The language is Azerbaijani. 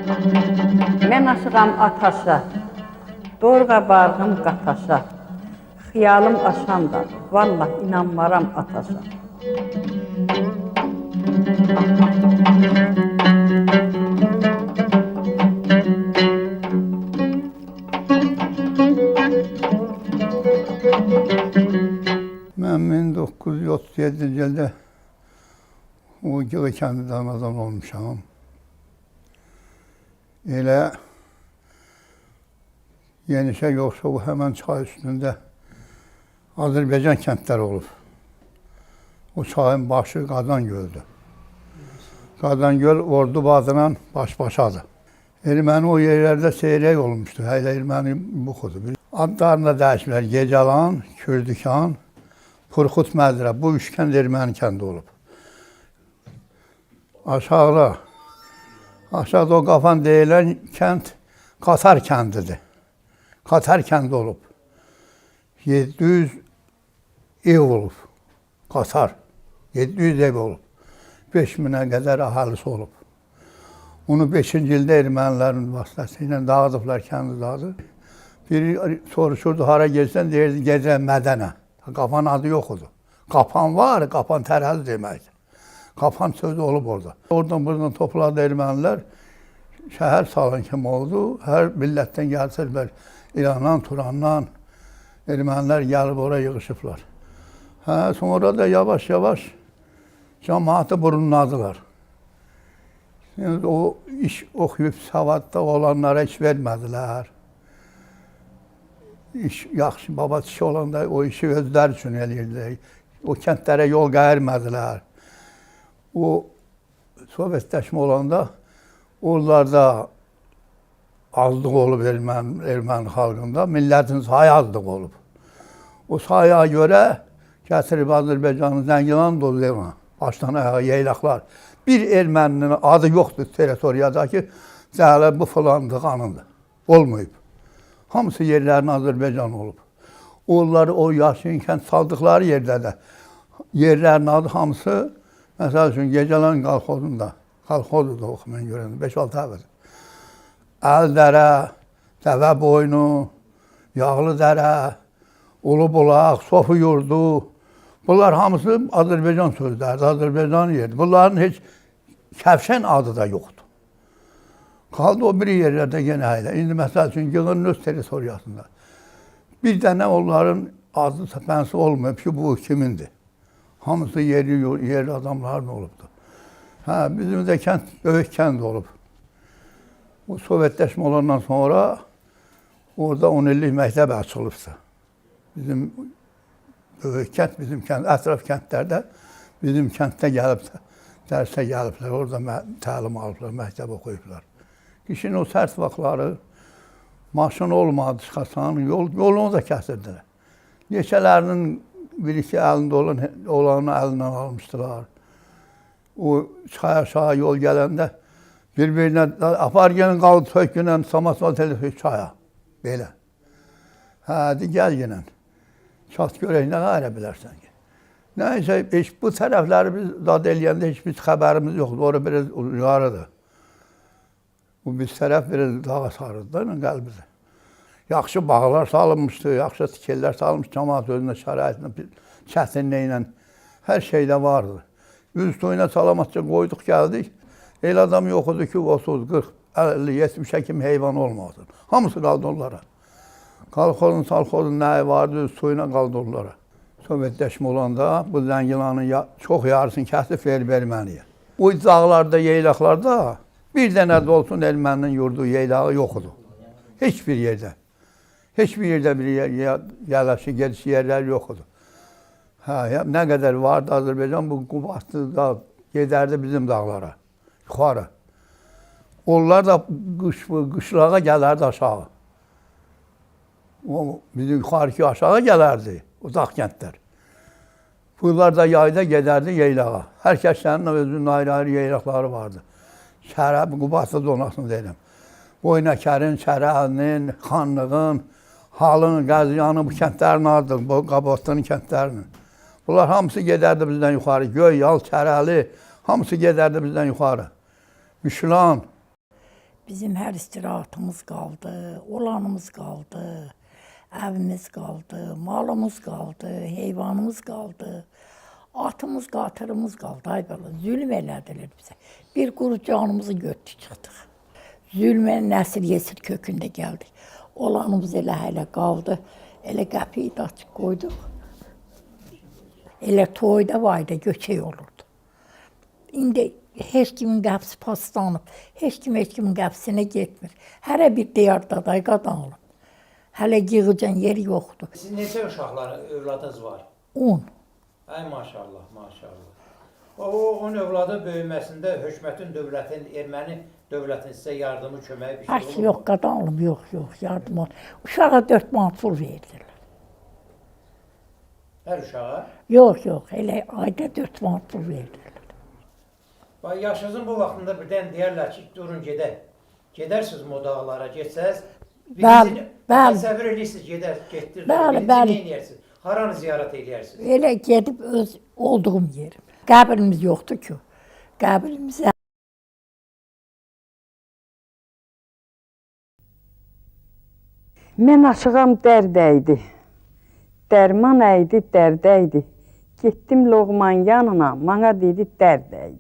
Mən aşığam ataşa, dorğa barğım qataşa, xiyalım aşanda, vallah inanmaram ataşa. Mən 1937-ci ildə o Gığı kəndidə anadan olmuşam. Elə Yenişə yoxsa o həmən çay üstündə Azərbaycan kəndləri olub. O çayın başı Qazangöl'dür. Qazangöl Ordubadıyla baş-başadır. Erməni o yerlərdə seyrək olmuşdur. Hələ erməni buxudur. Adlarını da dəyişmirlər. Gecəlan, Kürdükan, Purxut Məzrə. Bu üç kənd erməni kəndi olub. Aşağıda o Qafan deyilən kənd Qatar kəndidir. Qatar kəndi olub. 700 ev olub. Qatar. 700 ev olub. 5000'ə qədər əhalisi olub. Onu 5-ci ildə ermənilərin vasitəsilə dağıdıblar, kəndi dağıdı. Biri soruşurdu, hara gelsən, deyirdi, gedirəm Mədənə. Qafan adı yoxudur. Qapan var, Qapan tərəzi deməkdir. Qapan sözü olub orada. Oradan topladı ermənilər, şəhər salın kimi oldu. Hər millətdən gəlsələr, İrandan, Turandan ermənilər gəlib oraya yığışıblar. Sonra da yavaş-yavaş cəmaatı burunladılar. Yəni, o iş oxuyub savadda olanlara iş vermədilər. Yaxşı, baba kişi olanda o işi özləri üçün eləyirdilər. O kəndlərə yol qayırmədilər. O Sovetləşmə olanda oralarda azlıq olub erməni xalqında, millətin sayı azlıq olub. O sayıya görə gətirib Azərbaycanın Zəngilan dolu başdan ayağa yeylaqlar. Bir erməninin adı yoxdur teritoriyadakı, zəhələ bu filandır, qanındır. Olmayıb. Hamısı yerlərin Azərbaycan olub. Onları o yaşayın kənd saldıqları yerdə də yerlərin adı hamısı, məsəl üçün Gecəlan qalxozunda, qalxozu da oxumayın görəndə, 5-6 əvədir. Əldərə, Dəvə boynu, Yağlı dərə, Ulubulaq, Sofu yurdu, bunlar hamısı Azərbaycan sözləridir, Azərbaycan yeridir. Bunların heç Kəfşən adı da yoxdur. Qaldı o biri yerlərdə yenə hələ. İndi məsəl üçün Gığın öz teritoriyasında. Bir dənə onların adı səpənsi olmayıb ki, bu kimindir. Hamısı yerli adamların olubdur. Bizim də kənd, böyük kənd olub. O Sovetləşmə olandan sonra orada 10 illik məktəb açılıbdır. Bizim böyük kənd, bizim kənd, ətraf kəndlərdə bizim kənddə gəlib, dərsə gəliblər, orada təlim alıblar, məktəb oxuyublar. Kişinin o sərt vaxtları, maşın olmadı, çıxasan, yolunu da kəsirdilər. Neçələrinin bir-iki əlində olanı əlindən almışdılar. O çaya yol gələndə bir-birinə apar gəlin, qaldı tökünən, samasval telefon çaya, belə. Gəl gəlin, çat görək, nə qayra bilərsən ki. Nəysə, bu tərəfləri biz dad eləyəndə heç bir xəbərimiz yoxdur, orada biraz yukarıdır. Bu biz tərəf biraz dağa sarıdır da qəlbimizə. Yaxşı bağlar salınmışdı, yaxşı tikellər salınmışdı, cəmaat özünə şəraitlə, çətinliklə, hər şeydə vardı. Üz toyuna salamatca qoyduq, gəldik. El adam yoxudur ki, 30, 40, 50, 70'ə kimi heyvan olmasın. Hamısı qaldı onlara. Qalxozun, salxozun nəyi vardı, üz toyuna qaldı onlara. Sovetləşmə olanda bu Zəngilanın çox yarısını kəsib verib erməniyə. Bu dağlarda, yeylaqlarda bir dənə də olsun erməninin yurdu, yeylağı yoxudur. Heç bir yerdə. Heç bir yerdə bir yerləşi, gedişi yerlər yoxudur. Nə qədər vardı Azərbaycan, bu Qubadlı da gedərdi bizim dağlara, yuxarı. Onlar da qışlağa gələrdi aşağı. Bizim yuxarıki aşağı gələrdi, o dağ kəndlər. Bunlar da yayda gedərdi yeylağa. Hər kəslərin özünün ayrı-ayrı yeylaqları vardı. Şərəb, Qubadlı donasını deyirəm. Boynəkərin, Şərəlinin, Xanlığın, Halın, Qəziyanın, bu kəndlərin adıdır, bu Qabotlu'nun kəndlərinin. Bunlar hamısı gedərdi bizdən yuxarı. Göy, Yal, Şərəli, hamısı gedərdi bizdən yuxarı. Müşlan. Bizim hər istirahatımız qaldı, olanımız qaldı, evimiz qaldı, malımız qaldı, heyvanımız qaldı. Atımız, qatırımız qaldı, ay bala, zülm elədilər bizə. Bir quru canımızı götdük, çıxdıq. Zülmə nəsil yesir kökündə gəldik. Olanımız elə hələ qaldı, elə qəpiyi də açıq qoyduq. Elə toyda vayda göçək olurdu. İndi heç kimin qəpsi paslanıb, heç kimin qəpsinə getmir. Hərə bir diyar daday qadanılıb. Hələ yığıcan yer yoxdur. Siz neçə uşaqlar, övladınız var? 10. Ay maşallah, maşallah. Onun övladı böyüməsində hökumətin, dövlətin, erməni dövlətin sizə yardımı, köməyi bir şey olur mu? Yox, qadanılıb, yox, yardım ol. Uşağa 4 manat pul verdilər. Hər uşağa? Yox, elə ayda 4 manat pul verdilər. Yaşınızın bu vaxtında birdən deyərlər ki, durun gedək. Gedərsiniz o dağlara, getsəz, Bəli. təsəvvür edirsiniz, getdiniz. Bəli. Nə edirsiniz? Haranı ziyarət edirsiniz? Elə gedib öz olduğum yerim. Qəbrimiz yoxdur ki. Qəbrimizə Mən aşığam dərdəydi. Dərman əydi, dərdəydi. Getdim Loğman yanına, mana dedi dərdəydi.